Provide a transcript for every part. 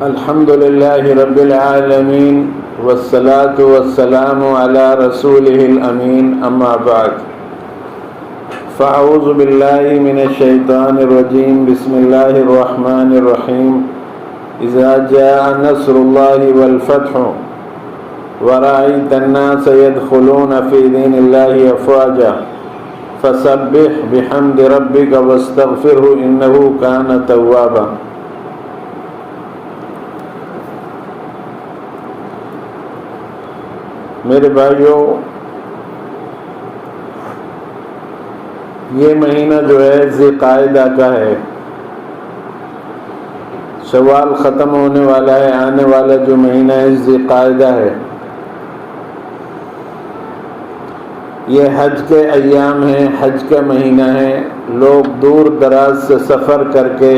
الحمد لله رب العالمين والصلاة والسلام على رسوله الأمين أما بعد فأعوذ بالله من الشيطان الرجيم بسم الله الرحمن الرحيم إذا جاء نصر الله والفتح ورأيت الناس يدخلون في دين الله أفواجا فسبح بحمد ربك واستغفره إنه كان توابا۔ میرے بھائیوں، یہ مہینہ جو ہے ذی قعدہ کا ہے، شوال ختم ہونے والا ہے، آنے والا جو مہینہ ہے ذی قعدہ ہے۔ یہ حج کے ایام ہیں، حج کا مہینہ ہے، لوگ دور دراز سے سفر کر کے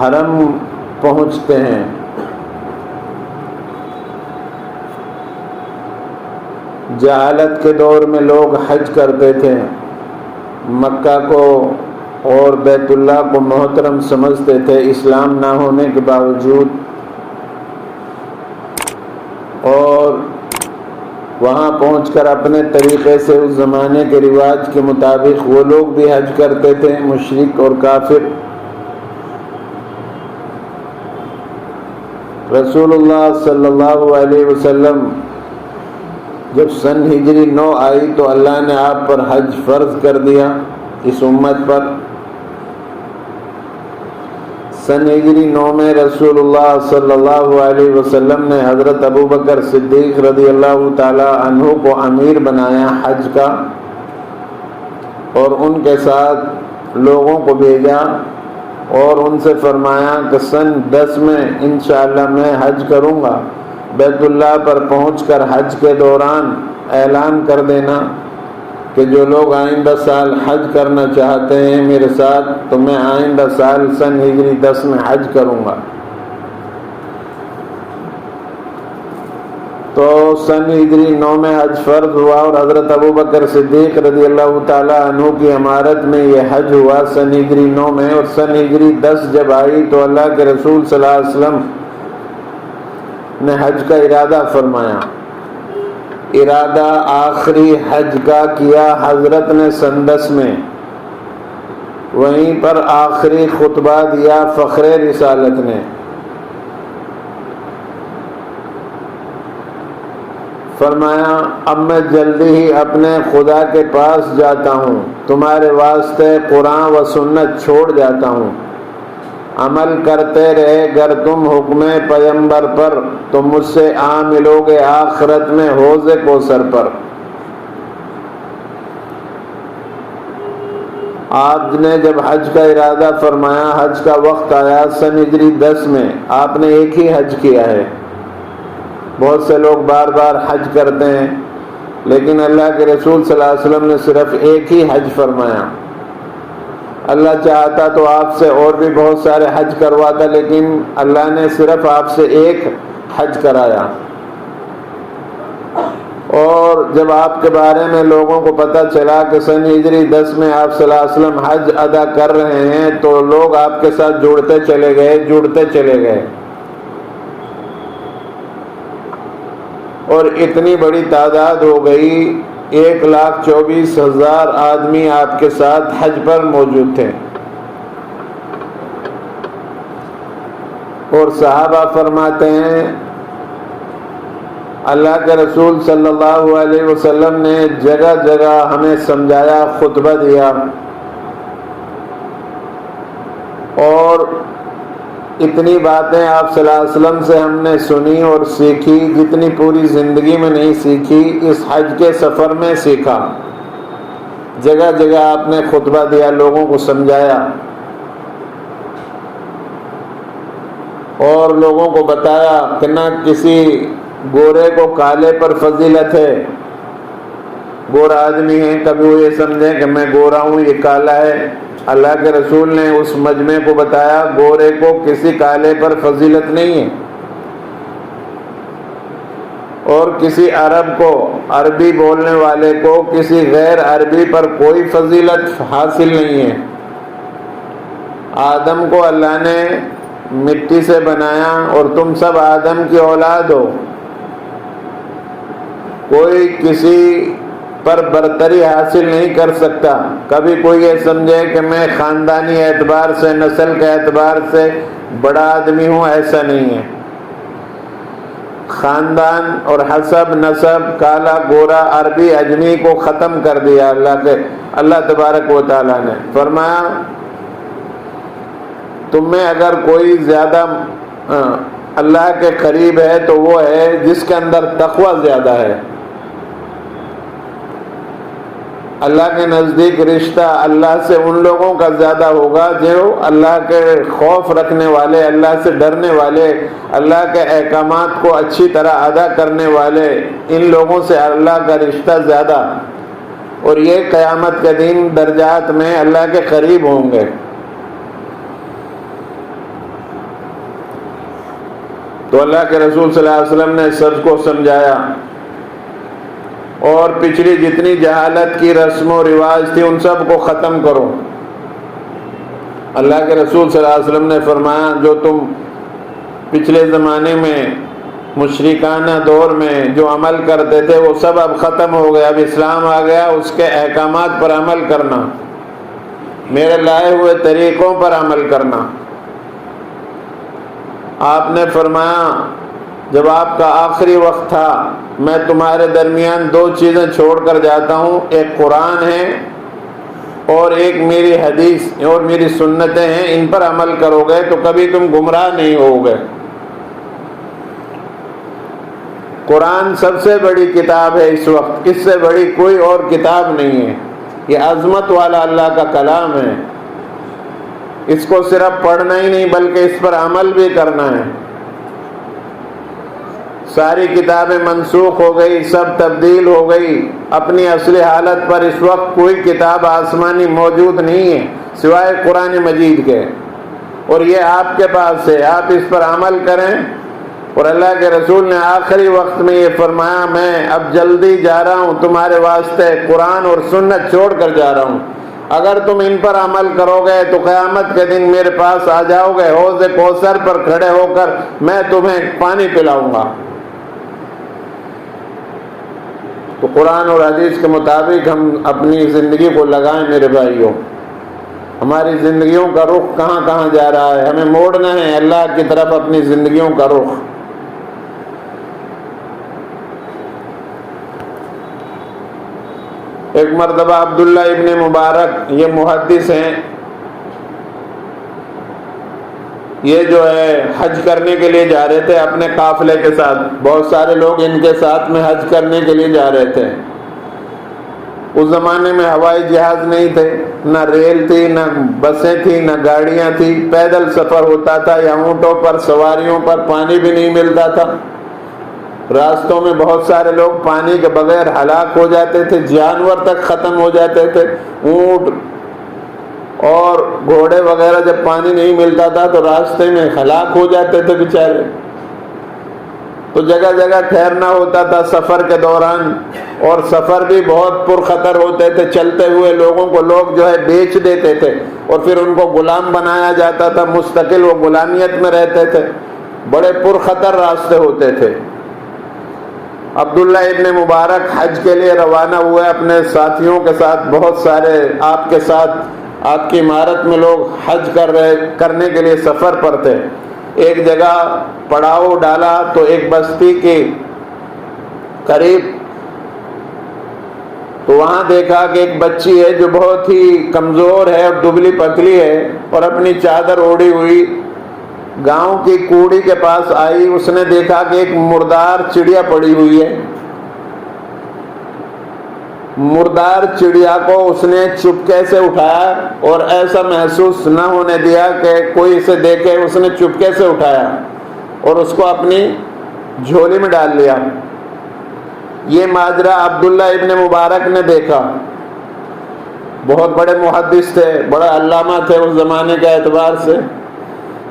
حرم پہنچتے ہیں۔ جہالت کے دور میں لوگ حج کرتے تھے، مکہ کو اور بیت اللہ کو محترم سمجھتے تھے اسلام نہ ہونے کے باوجود، اور وہاں پہنچ کر اپنے طریقے سے اس زمانے کے رواج کے مطابق وہ لوگ بھی حج کرتے تھے، مشرک اور کافر۔ رسول اللہ صلی اللہ علیہ وسلم جب سن ہجری 9 آئی تو اللہ نے آپ پر حج فرض کر دیا، اس امت پر۔ سن ہجری 9 میں رسول اللہ صلی اللہ علیہ وسلم نے حضرت ابوبکر صدیق رضی اللہ تعالی عنہ کو امیر بنایا حج کا، اور ان کے ساتھ لوگوں کو بھیجا اور ان سے فرمایا کہ سن 10 میں انشاءاللہ میں حج کروں گا، بیت اللہ پر پہنچ کر حج کے دوران اعلان کر دینا کہ جو لوگ آئندہ سال حج کرنا چاہتے ہیں میرے ساتھ، تو میں آئندہ سال سن ہجری 10 میں حج کروں گا۔ تو سن ہجری 9 میں حج فرض ہوا، اور حضرت ابوبکر صدیق رضی اللہ تعالی عنہ کی امارت میں یہ حج ہوا سن ہجری 9 میں۔ اور سن ہجری 10 جب آئی تو اللہ کے رسول صلی اللہ علیہ وسلم نے حج کا ارادہ فرمایا۔ ارادہ آخری حج کا کیا حضرت نے سن 10 میں، وہیں پر آخری خطبہ دیا فخر رسالت نے۔ فرمایا اب میں جلدی ہی اپنے خدا کے پاس جاتا ہوں، تمہارے واسطے قرآن و سنت چھوڑ جاتا ہوں، عمل کرتے رہے گر تم حکم پیغمبر پر، تم مجھ سے آ ملو گے آخرت میں حوض کوثر پر۔ آپ نے جب حج کا ارادہ فرمایا، حج کا وقت آیا سن ہجری 10 میں، آپ نے ایک ہی حج کیا ہے۔ بہت سے لوگ بار بار حج کرتے ہیں، لیکن اللہ کے رسول صلی اللہ علیہ وسلم نے صرف ایک ہی حج فرمایا۔ اللہ چاہتا تو آپ سے اور بھی بہت سارے حج کرواتا، لیکن اللہ نے صرف آپ سے ایک حج کرایا۔ اور جب آپ کے بارے میں لوگوں کو پتہ چلا کہ سن ہجری 10 میں آپ صلی اللہ علیہ وسلم حج ادا کر رہے ہیں، تو لوگ آپ کے ساتھ جڑتے چلے گئے، اور اتنی بڑی تعداد ہو گئی، 1,24,000 آدمی آپ کے ساتھ حج پر موجود تھے۔ اور صحابہ فرماتے ہیں اللہ کے رسول صلی اللہ علیہ وسلم نے جگہ جگہ ہمیں سمجھایا، خطبہ دیا، اور اتنی باتیں آپ صلی اللہ علیہ وسلم سے ہم نے سنی اور سیکھی جتنی پوری زندگی میں نہیں سیکھی، اس حج کے سفر میں سیکھا۔ جگہ جگہ آپ نے خطبہ دیا، لوگوں کو سمجھایا، اور لوگوں کو بتایا کہ نہ کسی گورے کو کالے پر فضیلت ہے۔ گورا آدمی ہے، کبھی وہ یہ سمجھے کہ میں گورا ہوں یہ کالا ہے۔ اللہ کے رسول نے اس مجمع کو بتایا گورے کو کسی کالے پر فضیلت نہیں ہے، اور کسی عرب کو، عربی بولنے والے کو کسی غیر عربی پر کوئی فضیلت حاصل نہیں ہے۔ آدم کو اللہ نے مٹی سے بنایا اور تم سب آدم کی اولاد ہو. کوئی کسی پر برتری حاصل نہیں کر سکتا. کبھی کوئی یہ سمجھے کہ میں خاندانی اعتبار سے، نسل کے اعتبار سے بڑا آدمی ہوں، ایسا نہیں ہے. خاندان اور حسب، نسب، کالا گورا، عربی اجمی کو ختم کر دیا اللہ تبارک و تعالیٰ نے. فرمایا تم میں اگر کوئی زیادہ اللہ کے قریب ہے تو وہ ہے جس کے اندر تقوی زیادہ ہے. اللہ کے نزدیک رشتہ اللہ سے ان لوگوں کا زیادہ ہوگا جو اللہ کے خوف رکھنے والے، اللہ سے ڈرنے والے، اللہ کے احکامات کو اچھی طرح ادا کرنے والے. ان لوگوں سے اللہ کا رشتہ زیادہ، اور یہ قیامت کے دن درجات میں اللہ کے قریب ہوں گے. تو اللہ کے رسول صلی اللہ علیہ وسلم نے سب کو سمجھایا، اور پچھلی جتنی جہالت کی رسم و رواج تھی ان سب کو ختم کرو. اللہ کے رسول صلی اللہ علیہ وسلم نے فرمایا جو تم پچھلے زمانے میں مشرکانہ دور میں جو عمل کرتے تھے وہ سب اب ختم ہو گیا. اب اسلام آ گیا، اس کے احکامات پر عمل کرنا، میرے لائے ہوئے طریقوں پر عمل کرنا. آپ نے فرمایا جب آپ کا آخری وقت تھا میں تمہارے درمیان دو چیزیں چھوڑ کر جاتا ہوں، ایک قرآن ہے اور ایک میری حدیث اور میری سنتیں ہیں. ان پر عمل کرو گے تو کبھی تم گمراہ نہیں ہوگے. قرآن سب سے بڑی کتاب ہے اس وقت، اس سے بڑی کوئی اور کتاب نہیں ہے. یہ عظمت والا اللہ کا کلام ہے. اس کو صرف پڑھنا ہی نہیں بلکہ اس پر عمل بھی کرنا ہے. ساری کتابیں منسوخ ہو گئی، سب تبدیل ہو گئی. اپنی اصلی حالت پر اس وقت کوئی کتاب آسمانی موجود نہیں ہے سوائے قرآن مجید کے، اور یہ آپ کے پاس ہے. آپ اس پر عمل کریں. اور اللہ کے رسول نے آخری وقت میں یہ فرمایا میں اب جلدی جا رہا ہوں، تمہارے واسطے قرآن اور سنت چھوڑ کر جا رہا ہوں. اگر تم ان پر عمل کرو گے تو قیامت کے دن میرے پاس آ جاؤ گے، حوض کوثر پر کھڑے ہو کر میں تمہیں پانی پلاؤں گا. تو قرآن اور حدیث کے مطابق ہم اپنی زندگی کو لگائیں میرے بھائیوں. ہماری زندگیوں کا رخ کہاں کہاں جا رہا ہے، ہمیں موڑنا ہے اللہ کی طرف اپنی زندگیوں کا رخ. ایک مرتبہ عبداللہ ابن مبارک، یہ محدث ہیں، یہ جو ہے حج کرنے کے لیے جا رہے تھے اپنے قافلے کے ساتھ. بہت سارے لوگ ان کے ساتھ میں حج کرنے کے لیے جا رہے تھے. اس زمانے میں ہوائی جہاز نہیں تھے، نہ ریل تھی، نہ بسیں تھی، نہ گاڑیاں تھی. پیدل سفر ہوتا تھا یا اونٹوں پر، سواریوں پر. پانی بھی نہیں ملتا تھا. راستوں میں بہت سارے لوگ پانی کے بغیر ہلاک ہو جاتے تھے، جانور تک ختم ہو جاتے تھے. اونٹ اور گھوڑے وغیرہ جب پانی نہیں ملتا تھا تو راستے میں ہلاک ہو جاتے تھے بیچارے. تو جگہ جگہ ٹھہرنا ہوتا تھا سفر کے دوران، اور سفر بھی بہت پرخطر ہوتے تھے. چلتے ہوئے لوگوں کو لوگ جو ہے بیچ دیتے تھے اور پھر ان کو غلام بنایا جاتا تھا. مستقل وہ غلامیت میں رہتے تھے. بڑے پرخطر راستے ہوتے تھے. عبداللہ ابن مبارک حج کے لیے روانہ ہوئے اپنے ساتھیوں کے ساتھ. بہت سارے آپ کے ساتھ، آپ کی عمارت میں لوگ حج کرنے کے لیے سفر پر تھے. ایک جگہ پڑاؤ ڈالا تو ایک بستی کے قریب، تو وہاں دیکھا کہ ایک بچی ہے جو بہت ہی کمزور ہے اور دبلی پتلی ہے اور اپنی چادر اوڑھی ہوئی گاؤں کی کوڑی کے پاس آئی. اس نے دیکھا کہ ایک مردار چڑیا پڑی ہوئی ہے. مردار چڑیا کو اس نے چپکے سے اٹھایا اور ایسا محسوس نہ ہونے دیا کہ کوئی اسے دیکھے. اس نے چپکے سے اٹھایا اور اس کو اپنی جھولی میں ڈال لیا. یہ ماجرا عبداللہ ابن مبارک نے دیکھا. بہت بڑے محدث تھے، بڑے علامہ تھے اس زمانے کے اعتبار سے،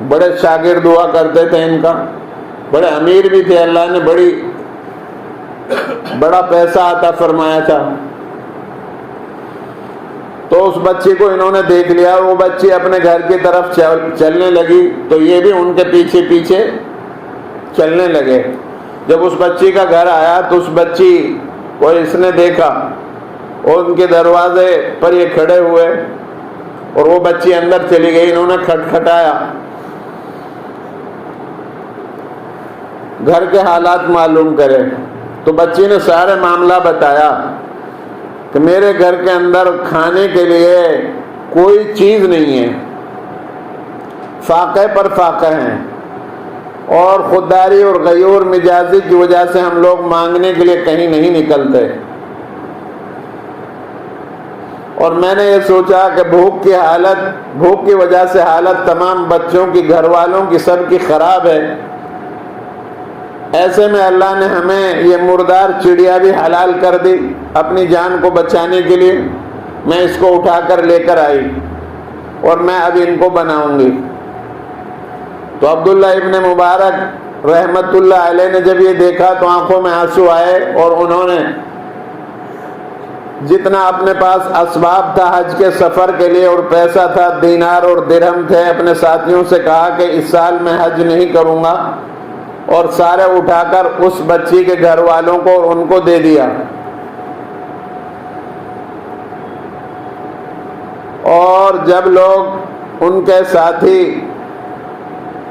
بڑے شاگرد ہوا کرتے تھے ان کا، بڑے امیر بھی تھے. اللہ نے بڑا پیسہ عطا فرمایا تھا. تو اس بچی کو انہوں نے دیکھ لیا، وہ بچی اپنے گھر کی طرف چلنے لگی تو یہ بھی ان کے پیچھے پیچھے چلنے لگے۔ جب اس بچی کا گھر آیا تو اس بچی کو اس نے دیکھا اور ان کے دروازے پر یہ کھڑے ہوئے اور وہ بچی اندر چلی گئی۔ انہوں نے کھٹکھٹایا، گھر کے حالات معلوم کرے تو بچی نے سارے معاملہ بتایا کہ میرے گھر کے اندر کھانے کے لیے کوئی چیز نہیں ہے، فاقے پر فاقے ہیں، اور خودداری اور غیور مزاجی کی وجہ سے ہم لوگ مانگنے کے لیے کہیں نہیں نکلتے، اور میں نے یہ سوچا کہ بھوک کی وجہ سے حالت تمام بچوں کی، گھر والوں کی، سب کی خراب ہے۔ ایسے میں اللہ نے ہمیں یہ مردار چڑیا بھی حلال کر دی اپنی جان کو بچانے کے لیے۔ میں اس کو اٹھا کر لے کر آئی اور میں اب ان کو بناؤں گی۔ تو عبداللہ ابن مبارک رحمت اللہ علیہ نے جب یہ دیکھا تو آنکھوں میں آنسو آئے، اور انہوں نے جتنا اپنے پاس اسباب تھا حج کے سفر کے لیے اور پیسہ تھا، دینار اور درہم تھے، اپنے ساتھیوں سے کہا کہ اس سال میں حج نہیں کروں گا، اور سارے اٹھا کر اس بچی کے گھر والوں کو اور ان کو دے دیا۔ اور جب لوگ ان کے ساتھی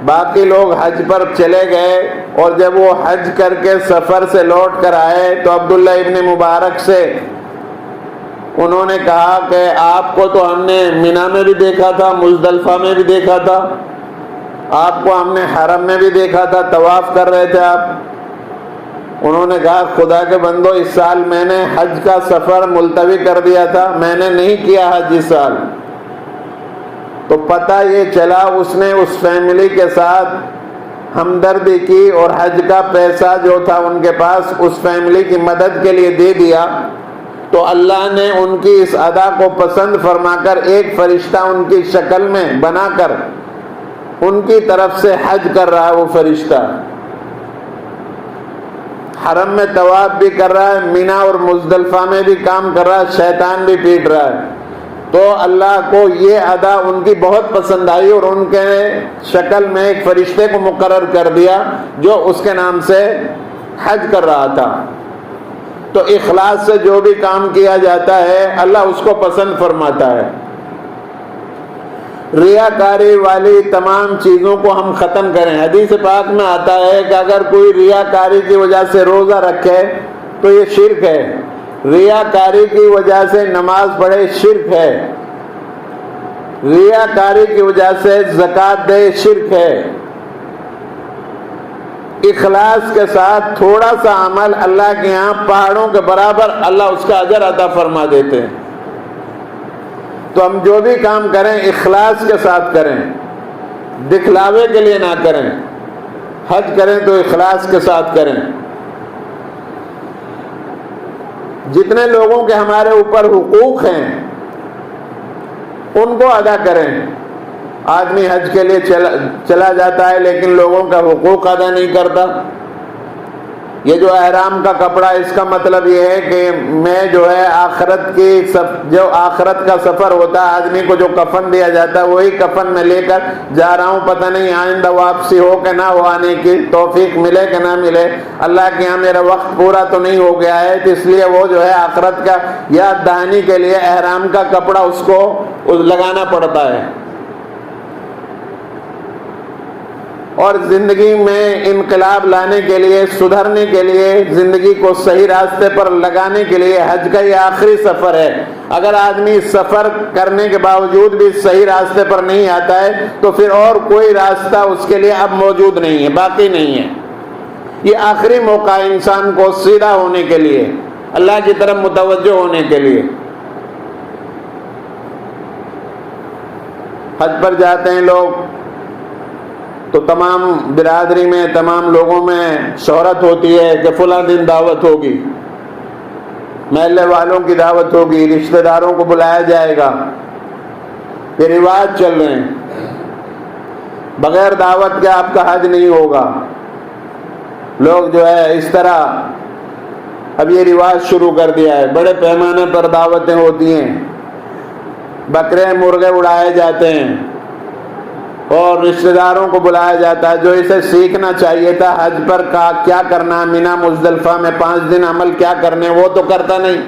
باقی لوگ حج پر چلے گئے اور جب وہ حج کر کے سفر سے لوٹ کر آئے تو عبداللہ ابن مبارک سے انہوں نے کہا کہ آپ کو تو ہم نے مینا میں بھی دیکھا تھا، مزدلفہ میں بھی دیکھا تھا، آپ کو ہم نے حرم میں بھی دیکھا تھا، طواف کر رہے تھے آپ۔ انہوں نے کہا خدا کے بندو، اس سال میں نے حج کا سفر ملتوی کر دیا تھا، میں نے نہیں کیا حج اس سال۔ تو پتہ یہ چلا اس نے اس فیملی کے ساتھ ہمدردی کی اور حج کا پیسہ جو تھا ان کے پاس اس فیملی کی مدد کے لیے دے دیا، تو اللہ نے ان کی اس ادا کو پسند فرما کر ایک فرشتہ ان کی شکل میں بنا کر ان کی طرف سے حج کر رہا ہے۔ وہ فرشتہ حرم میں طواف بھی کر رہا ہے، مینا اور مزدلفہ میں بھی کام کر رہا ہے، شیطان بھی پیٹ رہا ہے۔ تو اللہ کو یہ ادا ان کی بہت پسند آئی اور ان کے شکل میں ایک فرشتے کو مقرر کر دیا جو اس کے نام سے حج کر رہا تھا۔ تو اخلاص سے جو بھی کام کیا جاتا ہے اللہ اس کو پسند فرماتا ہے۔ ریاکاری والی تمام چیزوں کو ہم ختم کریں۔ حدیث پاک میں آتا ہے کہ اگر کوئی ریاکاری کی وجہ سے روزہ رکھے تو یہ شرک ہے، ریاکاری کی وجہ سے نماز پڑھے شرک ہے، ریاکاری کی وجہ سے زکوٰۃ دے شرک ہے۔ اخلاص کے ساتھ تھوڑا سا عمل اللہ کے یہاں پہاڑوں کے برابر اللہ اس کا اجر عطا فرما دیتے ہیں۔ تو ہم جو بھی کام کریں اخلاص کے ساتھ کریں، دکھلاوے کے لیے نہ کریں۔ حج کریں تو اخلاص کے ساتھ کریں۔ جتنے لوگوں کے ہمارے اوپر حقوق ہیں ان کو ادا کریں۔ آدمی حج کے لیے چلا جاتا ہے لیکن لوگوں کا حقوق ادا نہیں کرتا۔ یہ جو احرام کا کپڑا، اس کا مطلب یہ ہے کہ میں جو ہے جو آخرت کا سفر ہوتا ہے، آدمی کو جو کفن دیا جاتا ہے وہی کفن میں لے کر جا رہا ہوں، پتہ نہیں آئندہ واپسی ہو کہ نہ ہو، آنے کی توفیق ملے کہ نہ ملے، اللہ کے یہاں میرا وقت پورا تو نہیں ہو گیا ہے، تو اس لیے وہ جو ہے آخرت کا یاد دہانی کے لیے احرام کا کپڑا اس کو لگانا پڑتا ہے۔ اور زندگی میں انقلاب لانے کے لیے، سدھرنے کے لیے، زندگی کو صحیح راستے پر لگانے کے لیے حج کا یہ آخری سفر ہے۔ اگر آدمی سفر کرنے کے باوجود بھی صحیح راستے پر نہیں آتا ہے تو پھر اور کوئی راستہ اس کے لیے اب موجود نہیں ہے، باقی نہیں ہے۔ یہ آخری موقع ہے انسان کو سیدھا ہونے کے لیے، اللہ کی طرف متوجہ ہونے کے لیے۔ حج پر جاتے ہیں لوگ تو تمام برادری میں، تمام لوگوں میں شہرت ہوتی ہے کہ فلاں دن دعوت ہوگی، محلے والوں کی دعوت ہوگی، رشتہ داروں کو بلایا جائے گا۔ یہ رواج چل رہے ہیں، بغیر دعوت کے آپ کا حج نہیں ہوگا۔ لوگ جو ہے اس طرح اب یہ رواج شروع کر دیا ہے، بڑے پیمانے پر دعوتیں ہوتی ہیں، بکرے مرغے اڑائے جاتے ہیں اور رشتہ داروں کو بلایا جاتا ہے. جو اسے سیکھنا چاہیے تھا حج پر کیا کرنا ہے، مینا مزدلفہ میں 5 دن عمل کیا کرنے، وہ تو کرتا نہیں.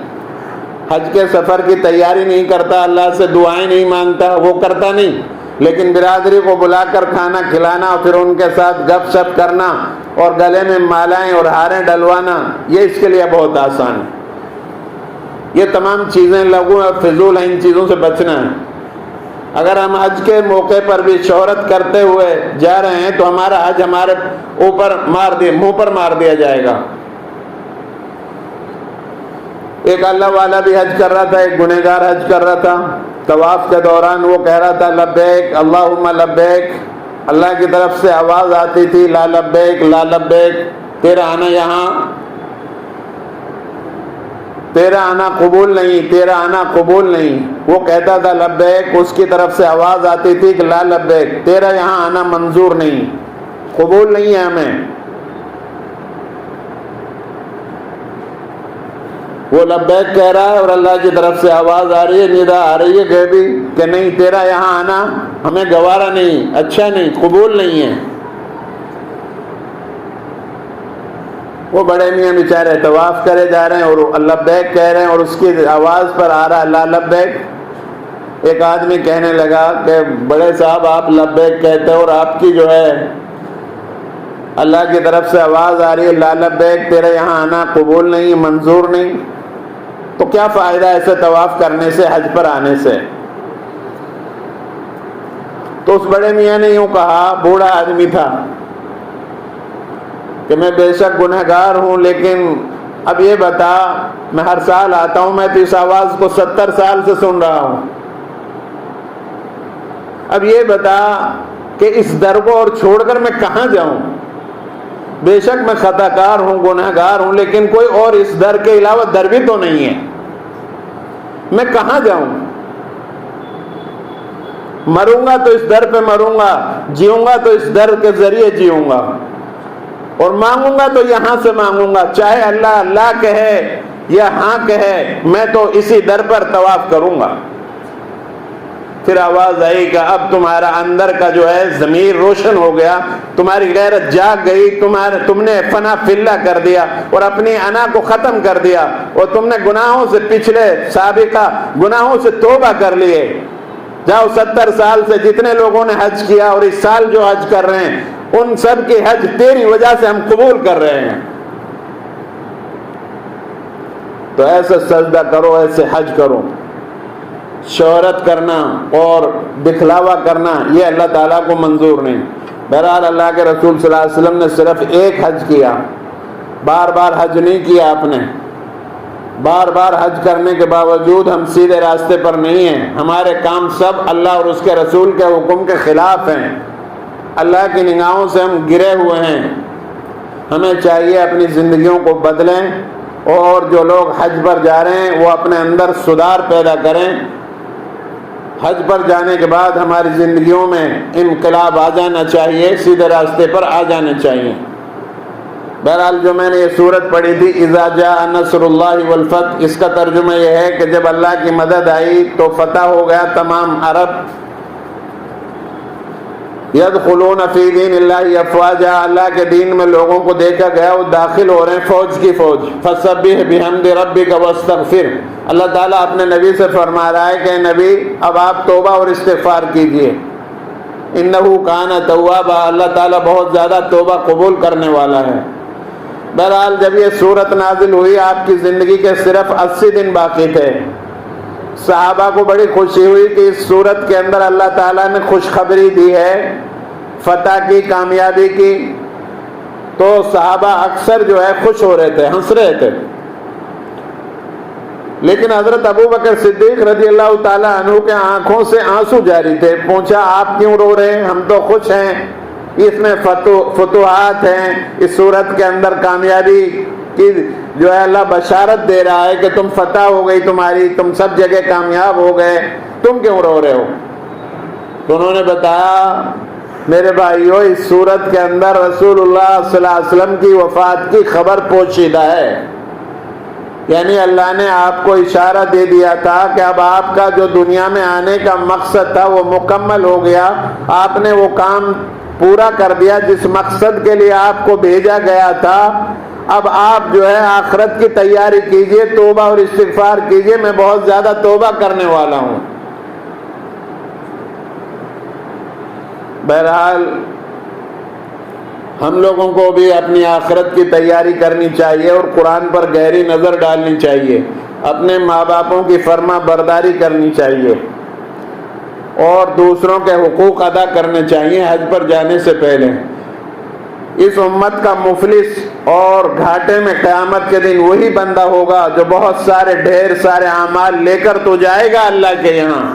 حج کے سفر کی تیاری نہیں کرتا، اللہ سے دعائیں نہیں مانگتا، وہ کرتا نہیں. لیکن برادری کو بلا کر کھانا کھلانا اور پھر ان کے ساتھ گپ شپ کرنا اور گلے میں مالائیں اور ہاریں ڈلوانا، یہ اس کے لیے بہت آسان ہے. یہ تمام چیزیں لغو اور فضول ہیں، ان چیزوں سے بچنا ہے. اگر ہم حج کے موقع پر بھی شہرت کرتے ہوئے جا رہے ہیں تو ہمارا حج ہمارے اوپر منہ پر مار دیا جائے گا. ایک اللہ والا بھی حج کر رہا تھا، ایک گنہگار حج کر رہا تھا. طواف کے دوران وہ کہہ رہا تھا لبیک اللہم لبیک. اللہ کی طرف سے آواز آتی تھی لا لبیک لا لبیک، تیرا آنا یہاں، تیرا آنا قبول نہیں، تیرا آنا قبول نہیں. وہ کہتا تھا لبیک، اس کی طرف سے آواز آتی تھی کہ لا لبیک، تیرا یہاں آنا منظور نہیں، قبول نہیں ہے ہمیں. وہ لبیک کہہ رہا ہے اور اللہ کی طرف سے آواز آ رہی ہے، ندا آ رہی ہے غیبی کہ نہیں، تیرا یہاں آنا ہمیں گوارا نہیں، اچھا نہیں، قبول نہیں ہے. وہ بڑے میاں بیچارے طواف کرے جا رہے ہیں اور لبیک کہہ رہے ہیں اور اس کی آواز پر آ رہا ہے لا لبیک. ایک آدمی کہنے لگا کہ بڑے صاحب آپ لبیک کہتے اور آپ کی جو ہے اللہ کی طرف سے آواز آ رہی ہے لا لبیک، تیرا یہاں آنا قبول نہیں، منظور نہیں، تو کیا فائدہ ایسے طواف کرنے سے، حج پر آنے سے؟ تو اس بڑے میاں نے یوں کہا، بوڑھا آدمی تھا، کہ میں بے شک گنہگار ہوں، لیکن اب یہ بتا، میں ہر سال آتا ہوں، میں تو اس آواز کو 70 سال سے سن رہا ہوں. اب یہ بتا کہ اس در کو اور چھوڑ کر میں کہاں جاؤں؟ بے شک میں خطا کار ہوں، گنہگار ہوں، لیکن کوئی اور اس در کے علاوہ در بھی تو نہیں ہے، میں کہاں جاؤں؟ مروں گا تو اس در پہ مروں گا، جیوں گا تو اس در کے ذریعے جیوں گا، اور مانگوں گا تو یہاں سے مانگوں گا، چاہے اللہ اللہ کہے یا ہاں کہے، میں تو اسی در پر طواف کروں گا. پھر آواز آئی کہ اب تمہارا اندر کا جو ہے ضمیر روشن ہو گیا، تمہاری غیرت جاگ گئی، تم نے فنا فی اللہ کر دیا اور اپنی انا کو ختم کر دیا، اور تم نے گناہوں سے، پچھلے سابقہ گناہوں سے توبہ کر لیے. جاؤ 70 سال سے جتنے لوگوں نے حج کیا اور اس سال جو حج کر رہے ہیں، ان سب کی حج تیری وجہ سے ہم قبول کر رہے ہیں. تو ایسے سجدہ کرو، ایسے حج کرو. شہرت کرنا اور دکھلاوا کرنا یہ اللہ تعالیٰ کو منظور نہیں. بہرحال اللہ کے رسول صلی اللہ علیہ وسلم نے صرف ایک حج کیا، بار بار حج نہیں کیا. آپ نے بار بار حج کرنے کے باوجود ہم سیدھے راستے پر نہیں ہیں. ہمارے کام سب اللہ اور اس کے رسول کے حکم کے خلاف ہیں. اللہ کی نگاہوں سے ہم گرے ہوئے ہیں. ہمیں چاہیے اپنی زندگیوں کو بدلیں، اور جو لوگ حج پر جا رہے ہیں وہ اپنے اندر سدھار پیدا کریں. حج پر جانے کے بعد ہماری زندگیوں میں انقلاب آ جانا چاہیے، سیدھے راستے پر آ جانے چاہیے. بہرحال جو میں نے یہ سورت پڑھی تھی اذا جاء نصر اللہ والفتح، اس کا ترجمہ یہ ہے کہ جب اللہ کی مدد آئی تو فتح ہو گیا تمام عرب. یدخلون فی دین اللہ افواجا، اللہ کے دین میں لوگوں کو دیکھا گیا وہ داخل ہو رہے ہیں فوج کی فوج. فسبح بحمد ربک واستغفر، اللہ تعالیٰ اپنے نبی سے فرما رہا ہے کہ نبی اب آپ توبہ اور استغفار کیجئے. انہ کان توابا، اللہ تعالیٰ بہت زیادہ توبہ قبول کرنے والا ہے. بہرحال جب یہ سورت نازل ہوئی آپ کی زندگی کے صرف 80 دن باقی تھے. صحابہ کو بڑی خوشی ہوئی کہ اس سورت کے اندر اللہ تعالیٰ نے خوشخبری دی ہے فتح کی، کامیابی کی. تو صحابہ اکثر جو ہے خوش ہو رہے تھے، ہنس رہے تھے. لیکن حضرت ابو بکر صدیق رضی اللہ تعالیٰ عنہ کے آنکھوں سے آنسو جاری تھے. پوچھا آپ کیوں رو رہے ہیں؟ ہم تو خوش ہیں، اس میں فتوحات ہیں، اس صورت کے اندر کامیابی کی جو ہے اللہ بشارت دے رہا ہے کہ تم فتح ہو گئی تمہاری، تم سب جگہ کامیاب ہو گئے، تم کیوں رو رہے ہو؟ تو انہوں نے بتایا میرے بھائیو اس صورت کے اندر رسول اللہ صلی اللہ علیہ وسلم کی وفات کی خبر پوشیدہ ہے. یعنی اللہ نے آپ کو اشارہ دے دیا تھا کہ اب آپ کا جو دنیا میں آنے کا مقصد تھا وہ مکمل ہو گیا، آپ نے وہ کام پورا کر دیا جس مقصد کے لیے آپ کو بھیجا گیا تھا۔ اب آپ جو ہے آخرت کی تیاری کیجئے، توبہ اور استغفار کیجئے، میں بہت زیادہ توبہ کرنے والا ہوں۔ بہرحال ہم لوگوں کو بھی اپنی آخرت کی تیاری کرنی چاہیے اور قرآن پر گہری نظر ڈالنی چاہیے، اپنے ماں باپوں کی فرما برداری کرنی چاہیے اور دوسروں کے حقوق ادا کرنے چاہیے حج پر جانے سے پہلے۔ اس امت کا مفلس اور گھاٹے میں قیامت کے دن وہی بندہ ہوگا جو بہت سارے ڈھیر سارے اعمال لے کر تو جائے گا اللہ کے یہاں،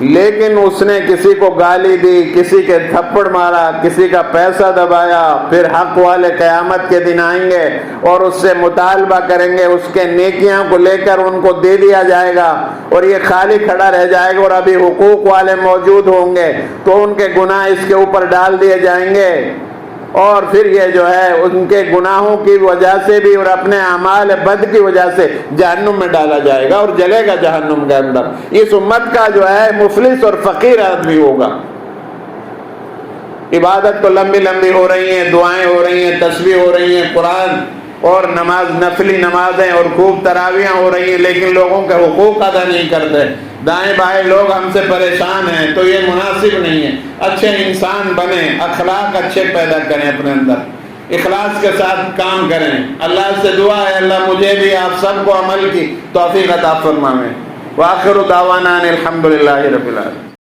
لیکن اس نے کسی کو گالی دی، کسی کے تھپڑ مارا، کسی کا پیسہ دبایا، پھر حق والے قیامت کے دن آئیں گے اور اس سے مطالبہ کریں گے، اس کے نیکیاں کو لے کر ان کو دے دیا جائے گا اور یہ خالی کھڑا رہ جائے گا، اور ابھی حقوق والے موجود ہوں گے تو ان کے گناہ اس کے اوپر ڈال دیے جائیں گے، اور پھر یہ جو ہے ان کے گناہوں کی وجہ سے بھی اور اپنے اعمال بد کی وجہ سے جہنم میں ڈالا جائے گا اور جلے گا جہنم کے اندر۔ اس امت کا جو ہے مفلس اور فقیر آدمی ہوگا۔ عبادت تو لمبی لمبی ہو رہی ہیں، دعائیں ہو رہی ہیں، تسبیح ہو رہی ہیں، قرآن اور نماز، نفلی نمازیں اور خوب تراویحیں ہو رہی ہیں، لیکن لوگوں کے حقوق ادا نہیں کرتے۔ دائیں بائیں لوگ ہم سے پریشان ہیں، تو یہ مناسب نہیں ہے۔ اچھے انسان بنیں، اخلاق اچھے پیدا کریں، اپنے اندر اخلاص کے ساتھ کام کریں۔ اللہ سے دعا ہے اللہ مجھے بھی آپ سب کو عمل کی توفیق عطا فرمائے۔ وآخر دعوانا ان الحمد للہ رب العالمین۔